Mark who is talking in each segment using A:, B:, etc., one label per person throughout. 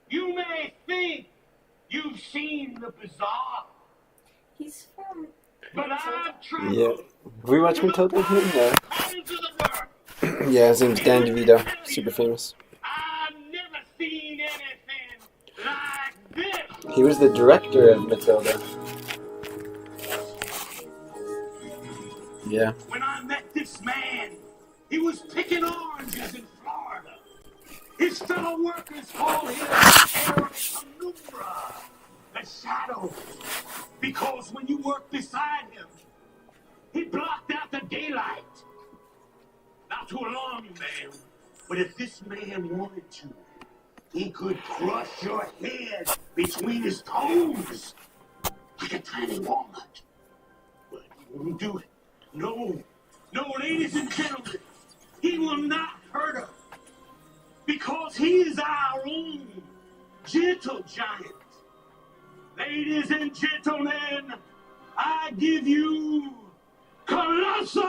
A: You may think you've seen the bizarre.
B: He's from...
A: But I've traveled.
C: Yeah. Have we watched Matilda? No.
A: corners of the world.
C: Yeah, his name's Dan DeVito. Super famous.
A: I've never seen anything like this.
C: He was the director of Matilda. Yeah.
A: When I met this man, he was picking oranges in Florida. His fellow workers call him El Penumbra, the shadow, because when you work beside him, he blocked out the daylight. Not to alarm you, man, but if this man wanted to, he could crush your head between his toes like a tiny walnut. But he won't do it. No, ladies and gentlemen, he will not hurt us because he is our own gentle giant. Ladies and gentlemen, I give you Colossus!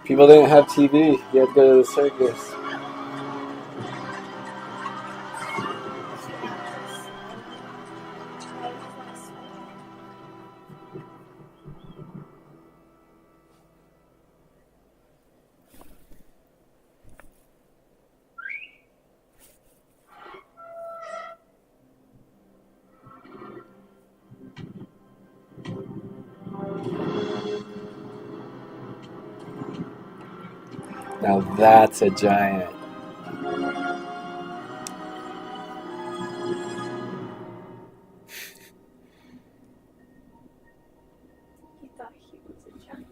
C: People didn't have TV. You had to go to the circus. Now that's a giant.
B: He thought he was a giant.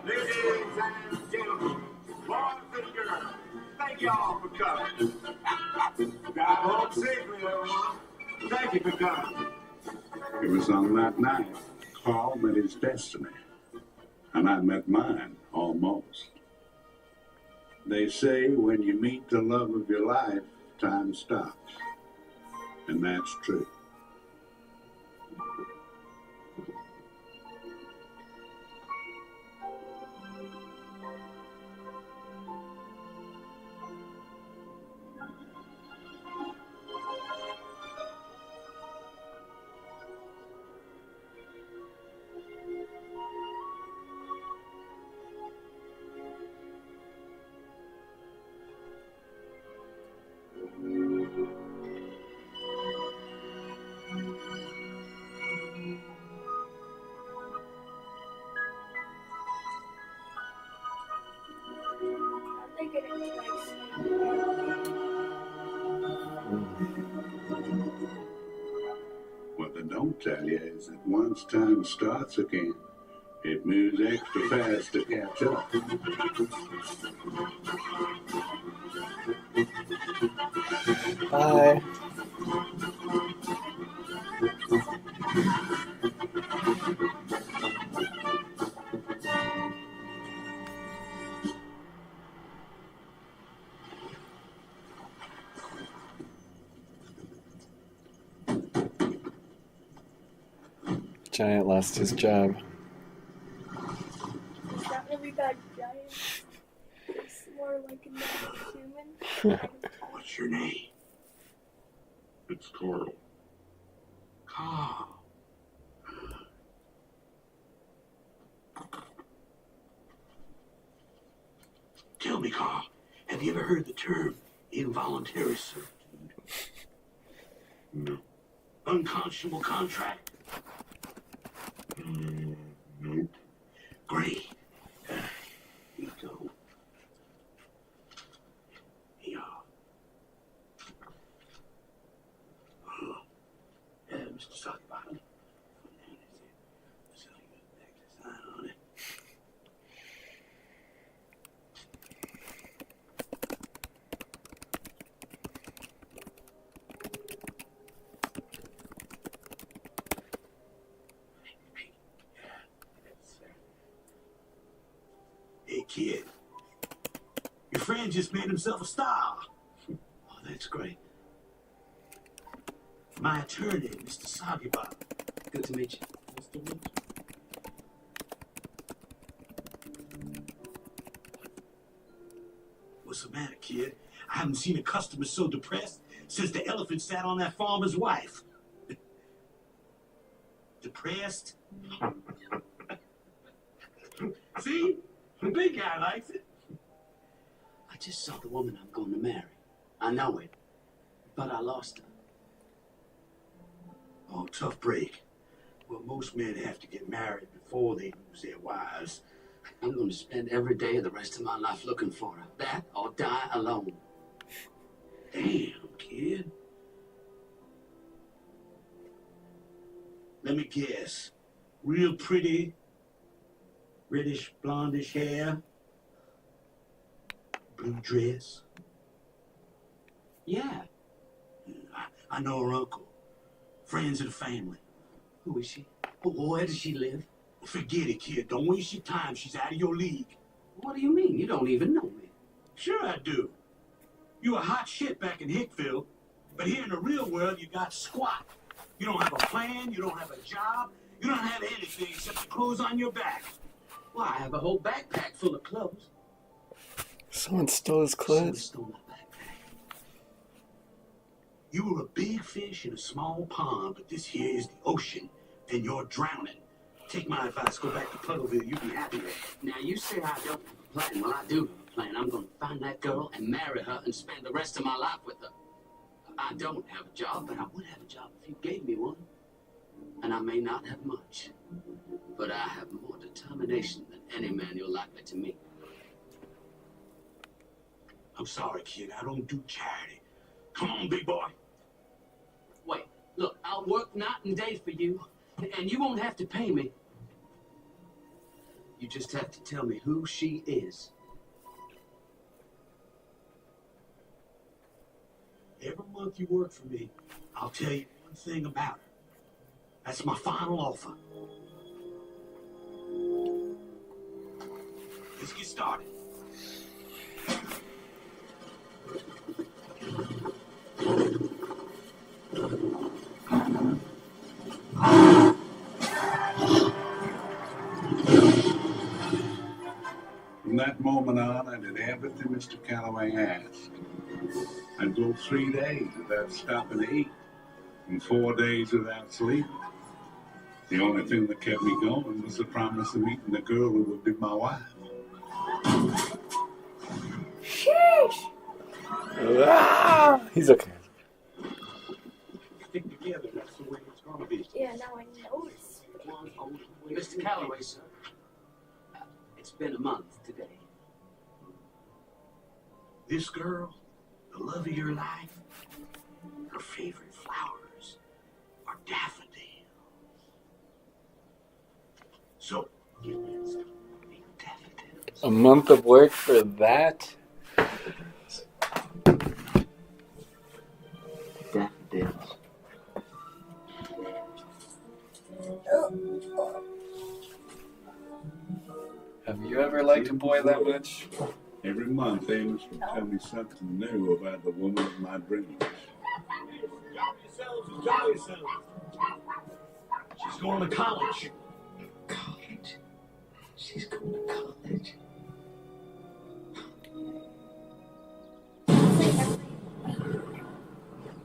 A: Ladies and gentlemen, boys and girls, thank y'all for coming. Got home safely, everyone. Thank you for coming.
D: It was on that night Carl met his destiny, and I met mine almost. They say when you meet the love of your life, time stops, and that's true.
B: How'd they get into like
D: What they don't tell you is that once time starts again, it moves extra fast to catch up.
C: Bye. Giant lost his job.
B: Is that really that giant? It's more like a human.
A: What's your name?
D: It's Carl.
A: Carl. Tell me, Carl, have you ever heard the term involuntary servitude?
D: No.
A: Unconscionable contract?
D: Nope.
A: Great. Here you go. Here. Mr. Sockbottom. kid. Your friend just made himself a star. Oh, that's great. My attorney, Mr. Sagibar.
E: Good to meet you.
A: Nice to meet you. What's the matter, kid? I haven't seen a customer so depressed since the elephant sat on that farmer's wife. Depressed? See? The big guy likes it.
E: I just saw the woman I'm going to marry. I know it, but I lost her.
A: Oh, tough break. Well, most men have to get married before they lose their wives.
E: I'm going to spend every day of the rest of my life looking for her. That or die alone.
A: Damn, kid. Let me guess. Real pretty, reddish, blondish hair, blue dress.
E: Yeah.
A: I know her uncle. Friends of the family.
E: Who is she? Where does she live?
A: Forget it, kid. Don't waste your time. She's out of your league.
E: What do you mean? You don't even know me.
A: Sure I do. You were hot shit back in Hickville, but here in the real world, you got squat. You don't have a plan, you don't have a job, you don't have anything except the clothes on your back.
E: Well, I have a whole backpack full of clothes.
C: Someone stole his
E: Someone
C: clothes.
E: stole my backpack.
A: You were a big fish in a small pond, but this here is the ocean, and you're drowning. Take my advice, go back to Puddleville, you'll be happier.
E: Now, you say I don't have a plan. Well, I do have a plan. I'm going to find that girl and marry her and spend the rest of my life with her. I don't have a job, but I would have a job if you gave me one. And I may not have much, but I have more determination than any man you're likely to meet.
A: I'm sorry, kid, I don't do charity. Come on, big boy.
E: Wait, look, I'll work night and day for you, and you won't have to pay me. You just have to tell me who she is.
A: Every month you work for me, I'll tell you one thing about her. That's my final offer. Let's get started.
D: From that moment on, I did everything Mr. Calloway asked. I'd go 3 days without stopping to eat, and 4 days without sleeping. The only thing that kept me going was the promise of meeting the girl who would be my wife.
B: Sheesh!
C: Ah! He's okay.
A: Stick together, that's the way it's gonna be.
B: Yeah, now I notice.
E: Mr. Calloway, sir. It's been a month today.
A: This girl, the love of your life, her favorite flowers are daffodils. So, get that stuff. Daffodils.
C: A month of work for that?
E: Daffodils.
C: Have you ever liked a boy that much?
D: Every month, Amos would tell me something new about the woman of my dreams.
A: Enjoy yourselves. She's going to college.
E: College? She's going to college.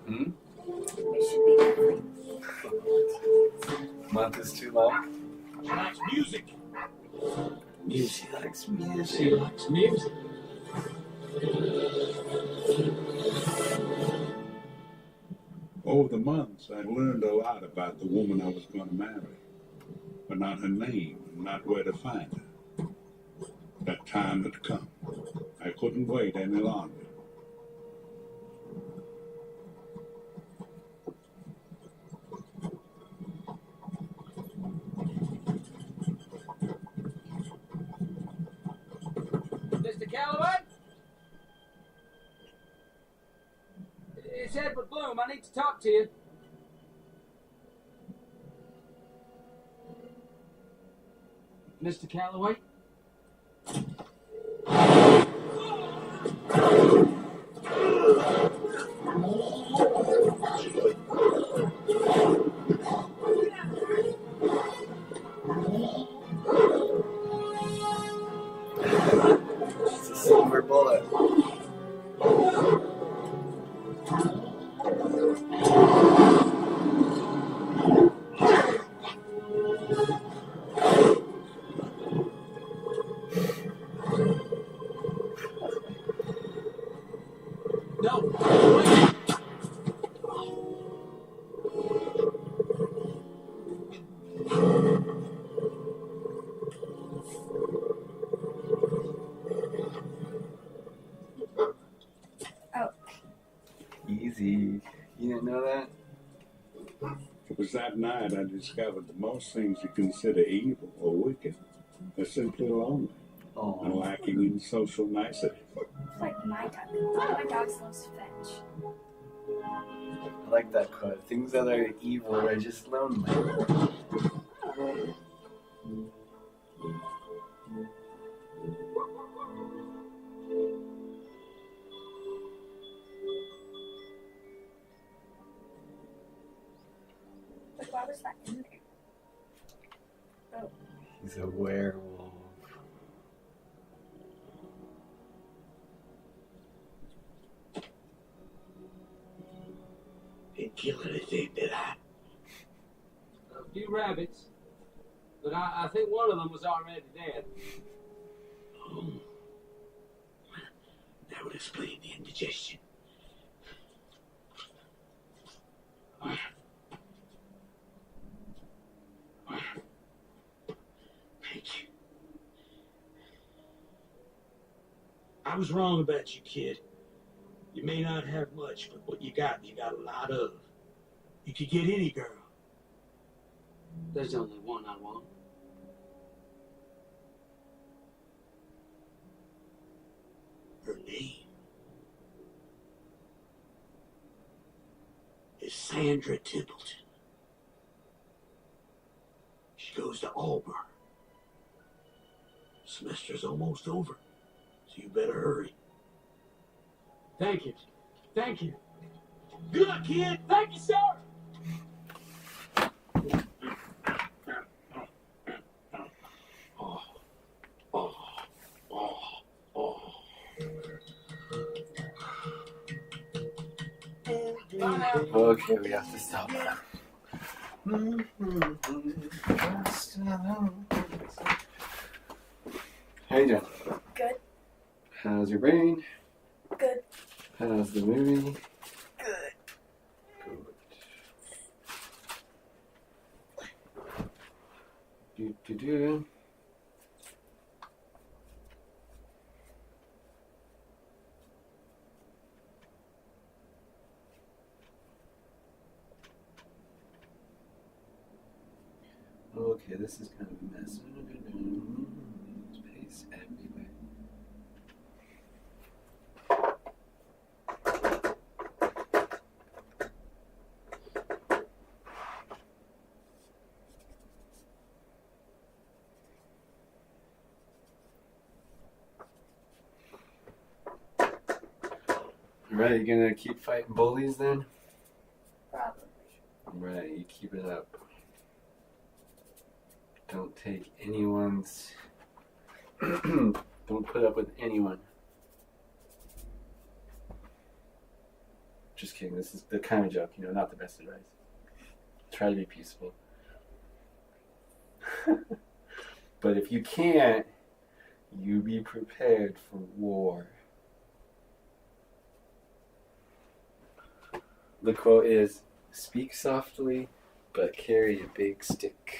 C: Hmm?
B: It should be every
C: Month is too long?
A: She likes music.
E: Music. She likes music.
A: She likes music.
D: Over the months, I learned a lot about the woman I was going to marry, but not her name and not where to find her. That time had come. I couldn't wait any longer.
F: Mr. Calloway? It's Edward Bloom. I need to talk to you. Mr. Calloway?
C: It's a silver bullet.
F: No. Wait.
B: Oh,
C: Easy. You didn't know that?
D: It was that night I discovered that most things you consider evil or wicked are simply lonely and
C: Oh,
D: lacking in social nicety.
B: like my dog. One of my dogs loves fetch.
C: I like that quote. Things that are evil are just lonely.
B: Like, why was that in there? Oh,
C: He's a werewolf.
A: Didn't kill anything, did I?
F: A few rabbits. But I think one of them was already dead.
A: Oh. That would explain the indigestion. Thank you. I was wrong about you, kid. You may not have much, but what you got a lot of. You could get any girl.
E: There's only one I want.
A: Her name is Sandra Templeton. She goes to Auburn. Semester's almost over, so you better hurry.
F: Thank you. Thank you.
A: Good luck, kid.
F: Thank you, sir.
A: Oh, oh, oh, oh.
F: Bye now.
C: Okay, we have to stop. How you doing?
B: good,
C: How's your brain?
B: good,
C: How's the movie?
B: good.
C: Do. Okay, this is kind of a mess. Space everywhere. Right, you gonna keep fighting bullies then?
B: Probably.
C: Right, you keep it up. Don't take anyone's. Don't put up with anyone. Just kidding, this is the kind of joke, not the best advice. Try to be peaceful. But if you can't, you be prepared for war. The quote is, speak softly, but carry a big stick.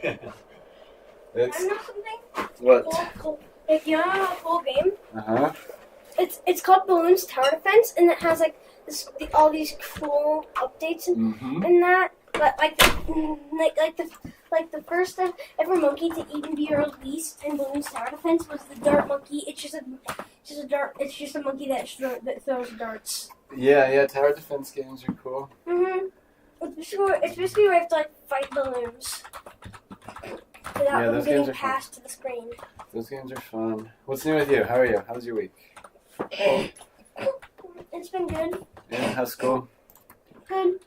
B: I
C: That's
B: know something
C: what?
B: cool. If you know a cool game,
C: Uh-huh.
B: it's called Balloons Tower Defense, and it has like all these cool updates
C: Mm-hmm.
B: in that. But like the first ever monkey to even be released in Balloons Tower Defense was the dart monkey. It's just a monkey that throws darts.
C: Yeah, tower defense games are cool.
B: Mhm. It's basically where you have to like fight balloons without
C: Yeah,
B: them
C: those games
B: getting
C: are fun.
B: passed to the screen.
C: Those games are fun. What's new with you? How are you? How's your week?
B: It's been good.
C: Yeah, how's school?
B: Good.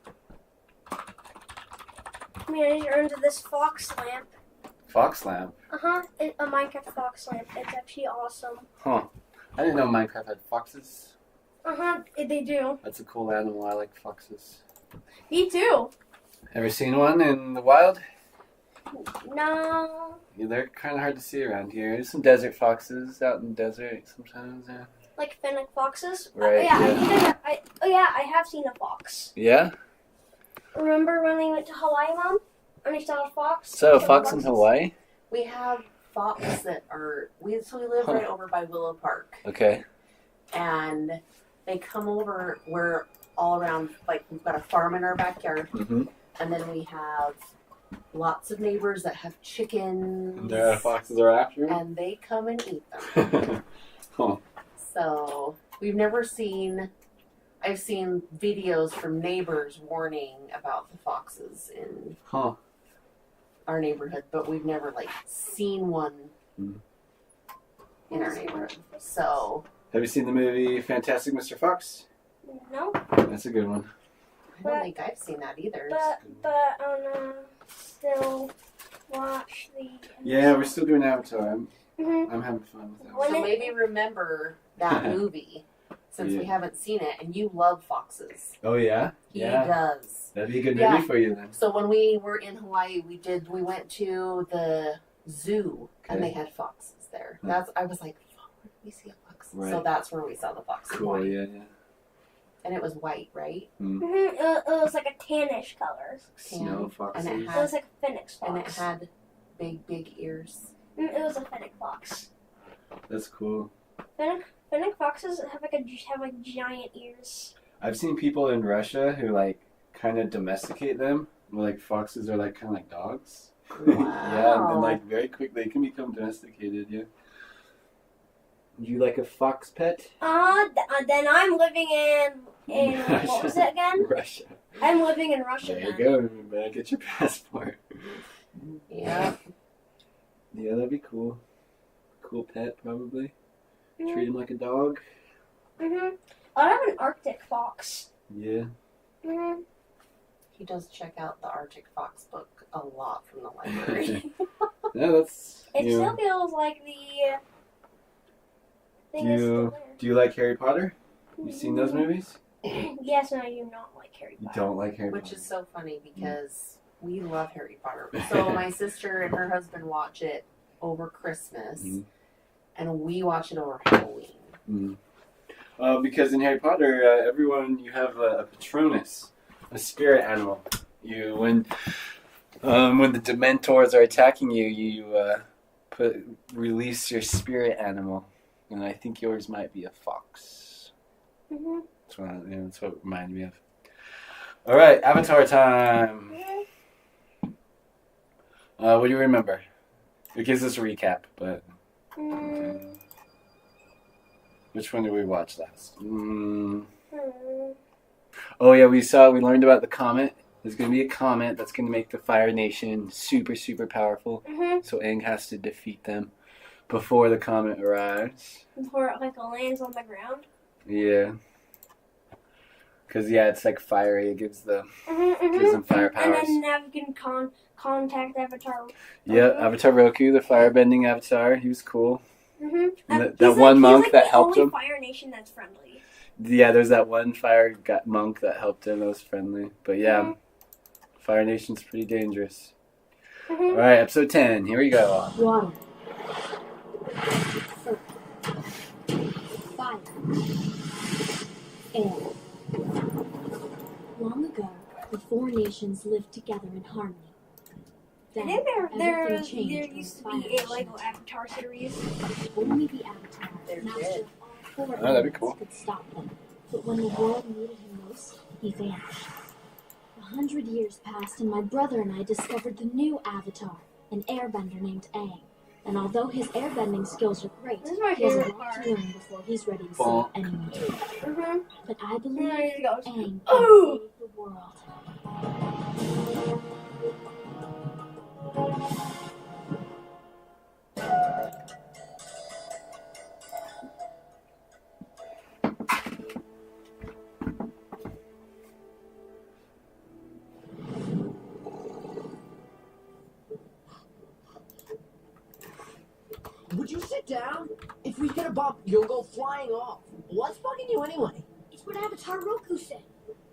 B: I mean, I just earned this fox lamp.
C: Fox lamp?
B: A Minecraft fox lamp. It's actually awesome.
C: Huh. I didn't know Minecraft had foxes.
B: They do.
C: That's a cool animal. I like foxes.
B: Me too.
C: Ever seen one in the wild?
B: No.
C: Yeah, they're kind of hard to see around here. There's some desert foxes out in the desert sometimes. Yeah.
B: Like fennec foxes?
C: Right,
B: Yeah,
C: yeah.
B: I have seen a fox.
C: Yeah?
B: Remember when we went to Hawaii, Mom? And we saw a fox?
C: So,
B: Saw
C: fox in
B: foxes?
C: Hawaii?
G: We have fox that are we live right over by Willow Park,
C: Okay.
G: and they come over. We're all around. Like we've got a farm in our backyard,
C: Mm-hmm.
G: and then we have lots of neighbors that have chickens.
C: The foxes are after them?
G: and they come and eat them.
C: Huh.
G: So we've never seen. I've seen videos from neighbors warning about the foxes in
C: Huh.
G: our neighborhood, but we've never like seen one
C: Hmm.
G: in our neighborhood. So
C: Have you seen the movie Fantastic Mr. Fox?
B: No,
C: That's a good one.
G: I don't think I've seen that either.
B: but still watch the.
C: Yeah, we're still doing Avatar.
B: Mhm.
C: I'm having fun with that.
B: When
G: So
B: it-
G: maybe remember that movie since we
C: Yeah.
G: haven't seen it, and you love foxes.
C: Oh, yeah?
G: He
C: Yeah.
G: does.
C: That'd be a good
G: Yeah.
C: movie for you then.
G: So when we were in Hawaii, we went to the zoo and
C: Okay.
G: they had foxes there.
C: Hmm.
G: I was like, oh, where did we see a fox? So
C: Right.
G: that's where we saw the fox. in
C: Cool,
G: Hawaii.
C: yeah.
G: And it was white, right?
B: It was like a tannish color.
C: Snow foxes.
G: And it
B: It
G: had
B: was like a phoenix fox.
G: and it had big ears.
B: It was a fennec fox.
C: That's cool.
B: Fennec foxes have like giant ears.
C: I've seen people in Russia who like kind of domesticate them. Where, like foxes are like kind of like dogs. Yeah, and like very quick they can become domesticated. Yeah. Would you like a fox pet?
B: Then I'm living in what was it again?
C: Russia.
B: I'm living in Russia.
C: There you
B: then.
C: go. You better get your passport.
G: Yeah.
C: Yeah, that'd be cool. Cool pet, probably.
B: Mhm.
C: Treat him like a dog.
B: Mhm. I'd have an Arctic fox.
C: Yeah.
B: Mhm.
G: He does check out the Arctic Fox book a lot from the library.
C: Yeah, that's.
B: It
C: You
B: still feels like the thing
C: Do
B: is still
C: you-
B: there.
C: do you like Harry Potter? You seen those movies?
B: Yes, and I do not like Harry
C: You
B: Potter.
C: don't like Harry
G: Which
C: Potter.
G: is so funny because we love Harry Potter. So my sister and her husband watch it over Christmas,
C: Mhm.
G: and we watch it over Halloween.
C: Because in Harry Potter, everyone you have a Patronus, a spirit animal. You when the Dementors are attacking you, you release your spirit animal, and I think yours might be a fox.
B: Mhm.
C: That's what it reminded me of. All right, Avatar time. What do you remember? It gives us a recap, but
B: Mm,
C: which one did we watch last?
B: mm.
C: Oh yeah, we learned about the comet. There's going to be a comet that's going to make the Fire Nation super, super powerful.
B: Mhm.
C: So Aang has to defeat them before the comet arrives.
B: Before it like lands on the ground.
C: Yeah. Because, yeah, it's like fiery. It gives them
B: Mhm.
C: fire
B: And
C: powers.
B: then Nav can contact Avatar.
C: Yeah, Avatar Roku, the firebending Avatar. He was cool.
B: Mhm.
C: And that one monk that helped
B: him.
C: him.
B: Fire Nation that's friendly.
C: Yeah, there's that one monk that helped him. That was friendly. But, yeah, Fire Nation's pretty dangerous. All
B: Mhm.
C: right, episode 10. Here we go.
H: Water. Fire. Air. Long ago, the four nations lived together in harmony.
B: I
H: Then
B: think there
H: everything changed
B: used to
H: when
B: be a
H: fire
B: Lego
H: shut.
B: Avatar series.
H: Only the Avatar,
G: They're
H: master
G: dead.
H: of all four
C: Oh, that'd be
H: elements,
C: cool.
H: could stop them. But when the world needed him most, he vanished. 100 years passed, and my brother and I discovered the new Avatar, an airbender named Aang. And although his airbending skills are great,
B: This is my
H: he has a
B: favorite
H: lot
B: part.
H: to learn before he's ready to
C: Bonk.
H: save anyone.
B: Mm-hmm.
H: But I believe
B: There he goes.
H: Aang can
B: Oh!
H: save the world.
I: Would you sit down? If we hit a bump, you'll go flying off. What's bugging you anyway?
J: It's what Avatar Roku said.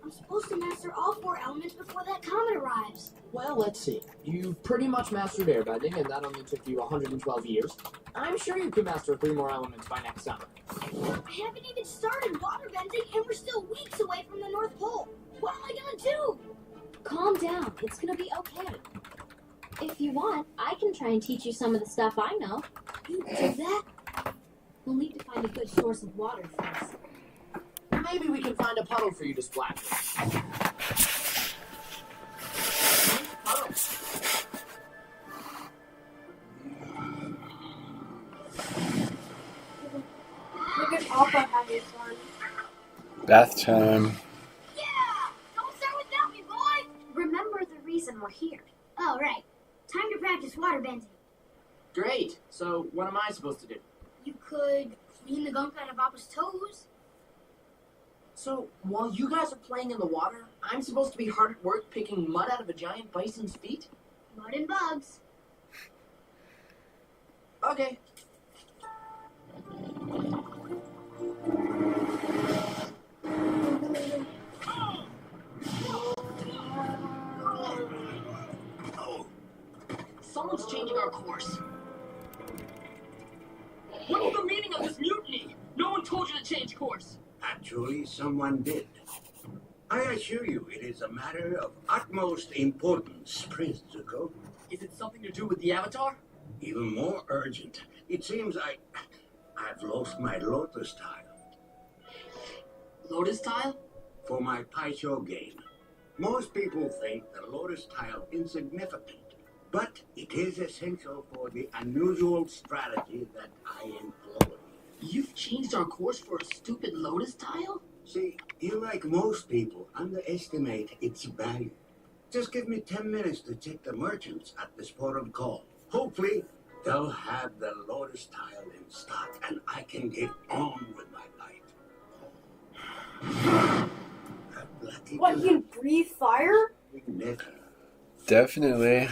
J: I'm supposed to master all four elements before that comet arrives.
I: Well, let's see. You've pretty much mastered airbending, and that only took you 112 years. I'm sure you can master 3 more elements by next summer.
J: I haven't even started waterbending, and we're still weeks away from the North Pole. What am I gonna do?
H: Calm down. It's gonna be okay. If you want, I can try and teach you some of the stuff I know.
J: You do that?
H: We'll need to find a good source of water first.
I: Maybe we can find a puddle for you to splash in. Puddle.
B: Look at Alpha having fun.
C: Bath time.
J: Yeah! Don't start without me, boy!
H: Remember the reason we're here.
J: Oh, right. Time to practice waterbending.
I: Great. So, what am I supposed to do?
J: You could clean the gunk out of Appa's toes.
I: So, while you guys are playing in the water, I'm supposed to be hard at work picking mud out of a giant bison's feet?
J: Mud and bugs.
I: Okay. Someone's changing our course. What's the meaning of this mutiny? No one told you to change course.
A: Actually, someone did. I assure you, it is a matter of utmost importance, Prince Zuko.
I: Is it something to do with the Avatar?
A: Even more urgent. It seems I've lost my lotus tile
I: Lotus tile?
A: for my Paisho game. Most people think the lotus tile insignificant, but it is essential for the unusual strategy that I employ.
I: You've changed our course for a stupid lotus tile?
A: See, you, like most people, underestimate its value. Just give me 10 minutes to check the merchants at this port of call. Hopefully, they'll have the lotus tile in stock, and I can get on with my life.
B: What, you can breathe fire?
A: Never.
C: Definitely.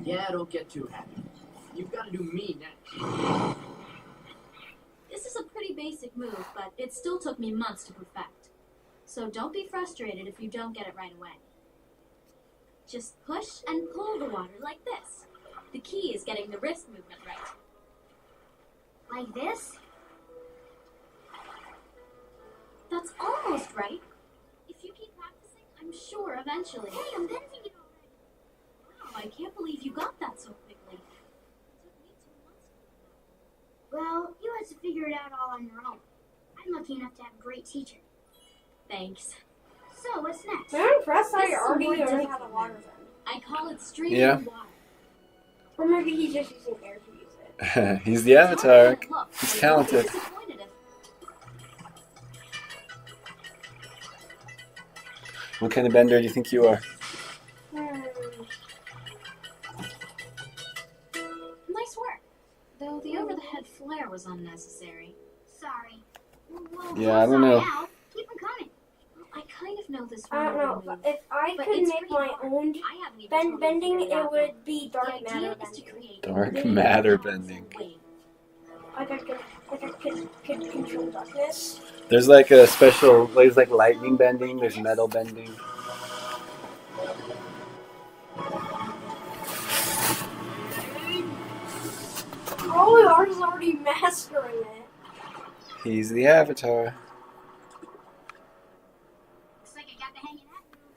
I: Yeah, don't get too happy. You've got to do me next.
H: This is a pretty basic move, but it still took me months to perfect. So don't be frustrated if you don't get it right away. Just push and pull the water like this. The key is getting the wrist movement right.
J: Like this?
H: That's almost right. If you keep practicing, I'm sure eventually.
J: Hey, I'm bending it already.
H: Wow, I can't believe you got that so quickly. It took me 2 months to
J: Well, you had to figure it out all on your own. I'm lucky enough to have a great teacher.
H: Thanks.
J: So, what's next?
B: I'm impressed how
H: This
B: you
H: is
B: already
H: more
B: know how to
H: difficult
B: water
H: now.
B: them.
H: I call it stream
C: Yeah.
H: of water.
B: Or maybe he's just using air to use it.
C: He's the Avatar.
H: Look,
C: He's
H: I
C: talented.
H: won't be disappointed if-
C: What kind of bender do you think you are?
H: Nice work. Though the over-the-head flare was unnecessary.
J: Sorry. Well,
C: Yeah, I don't
J: sorry
C: know.
J: now. Keep them coming.
H: I kind of know this
B: I don't know.
H: move.
B: If I
H: But
B: could
H: it's
B: make
H: pretty
B: my
H: hard.
B: own
H: I haven't even totally
B: bending,
H: figured
B: it
H: out
B: would be
H: yet.
B: dark
H: The idea
B: matter
H: is to
B: bending.
H: create
C: Dark
H: big,
C: matter
H: powerful
C: bending.
H: wave.
B: Like I could control darkness.
C: There's like a special, there's like lightning bending, there's metal bending.
B: Oh, ours is already mastering it.
C: He's the Avatar.
J: Looks like I got the hang of that move.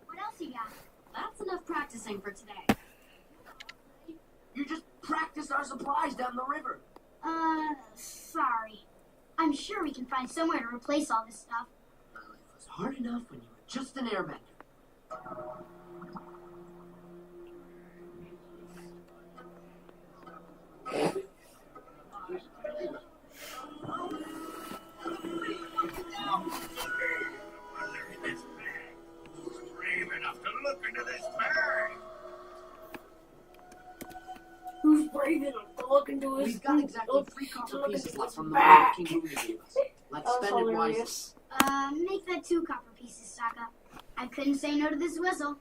J: What else you got?
H: that's enough practicing for today.
K: You just practiced our supplies down the river.
J: Sorry. I'm sure we can find somewhere to replace all this stuff.
K: Well, it was hard enough when you were just an airbender.
B: Who's brave enough to look into his
K: We've got exactly 3 copper
B: look
K: pieces
B: into
K: left
B: his
K: from the
B: back.
K: one King Louie gave us. Let's
B: That was
K: spend it wisely.
B: hilarious.
J: Make that 2 copper pieces, Sokka. I couldn't say no to this whistle.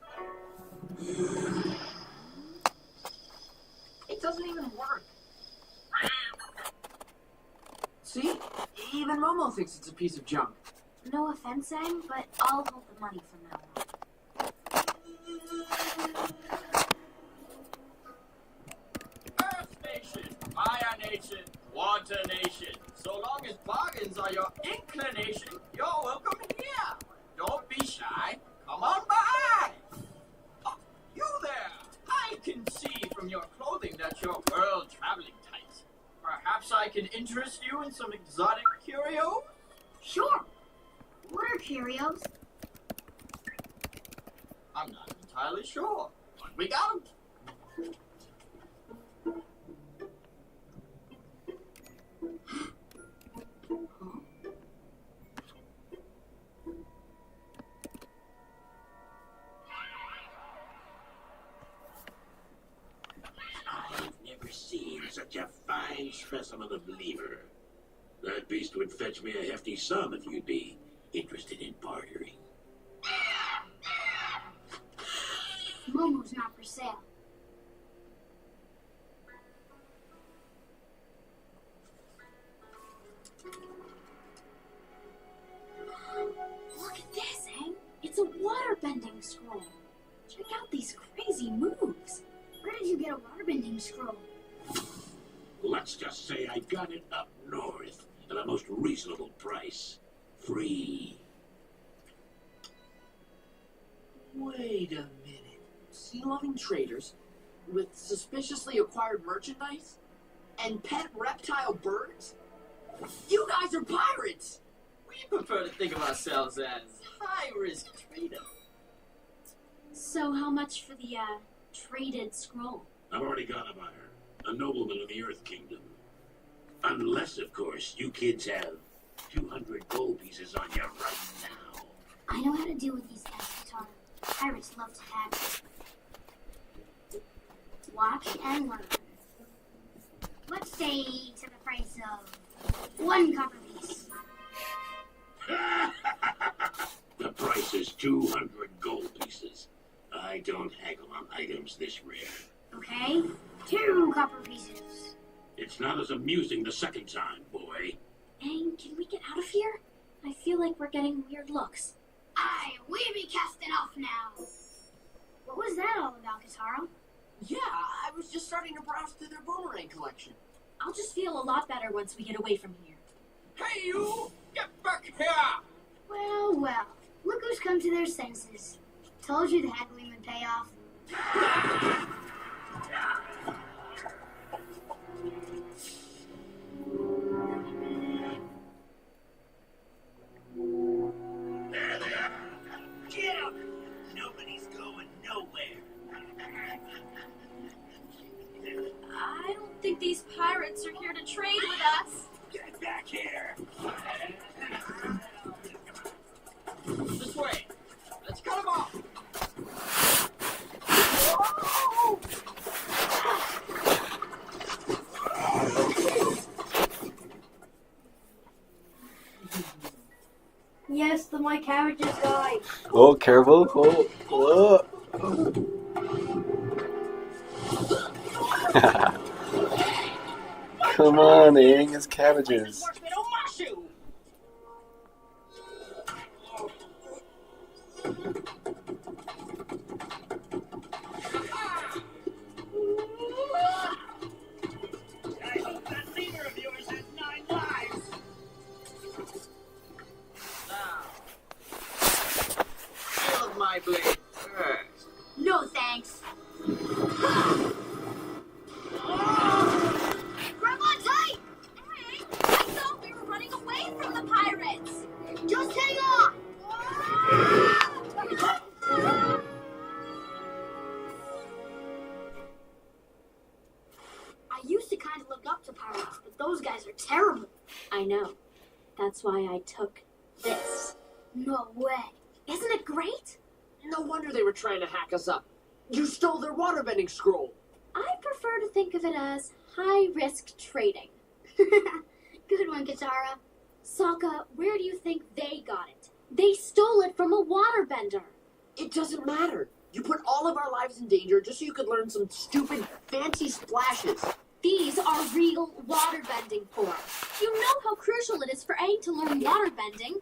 K: It doesn't even work. See? Even Momo thinks it's a piece of junk.
H: No offense, Aang, but I'll hold the money from now on.
L: Earth Nation, Fire Nation, Water Nation. So long as bargains are your inclination, you're welcome here. Don't be shy. Come on by. Oh, you there. I can see from your clothing that you're world traveling types. Perhaps I can interest you in some exotic curios?
J: Sure. What are curios?
L: I'm not entirely sure, but we got 'em.
A: I've never seen such a fine specimen of lever. That beast would fetch me a hefty sum if you'd be interested in bartering.
J: Momo's not for sale.
H: Look at this, Aang. It's a waterbending scroll. Check out these crazy moves.
J: Where did you get a waterbending scroll?
A: Let's just say I got it up north at a most reasonable price. Free.
K: Wait a minute. Sea-loving traders with suspiciously acquired merchandise and pet reptile birds? You guys are pirates!
L: We prefer to think of ourselves as high-risk traders.
H: So how much for the, traded scroll?
A: I've already got a buyer, a nobleman in the Earth Kingdom. Unless, of course, you kids have 200 gold pieces on you right now.
J: I know how to deal with these guys, Katana. Pirates love to haggle. Watch and learn. Let's say to the price of 1 copper piece.
A: The price is 200 gold pieces. I don't haggle on items this rare.
J: Okay? 2 copper pieces.
A: It's not as amusing the second time, boy.
H: Aang, can we get out of here? I feel like we're getting weird looks.
J: Aye, we be casting off now. What was that all about, Katara?
K: Yeah, I was just starting to browse through their boomerang collection.
H: I'll just feel a lot better once we get away from here.
L: Hey, you! Get back here!
J: Well, well. Look who's come to their senses. Told you the haggling would pay off.
A: There they are. Get up! Nobody's going nowhere.
H: I don't think these pirates are here to trade with us.
A: Get back here!
L: This way. Let's cut them off.
B: Yes, the my cabbages died.
C: Oh, careful. Oh, oh. Come on, Aang, it's cabbages.
A: I hope that leader of yours has 9 lives.
L: Now, feel of my blade first.
K: No!
J: Grab on tight!
H: Hey, I thought we were running away from the pirates.
J: Just hang on! I used to kind of look up to pirates, but those guys are terrible.
H: I know. That's why I took this.
J: No way.
H: Isn't it great?
K: No wonder they were trying to hack us up. You stole their waterbending scroll.
H: I prefer to think of it as high-risk trading.
J: Good one, Katara.
H: Sokka, where do you think they got it? They stole it from a waterbender.
K: It doesn't matter. You put all of our lives in danger just so you could learn some stupid, fancy splashes.
H: These are real waterbending forms. You know how crucial it is for Aang to learn waterbending.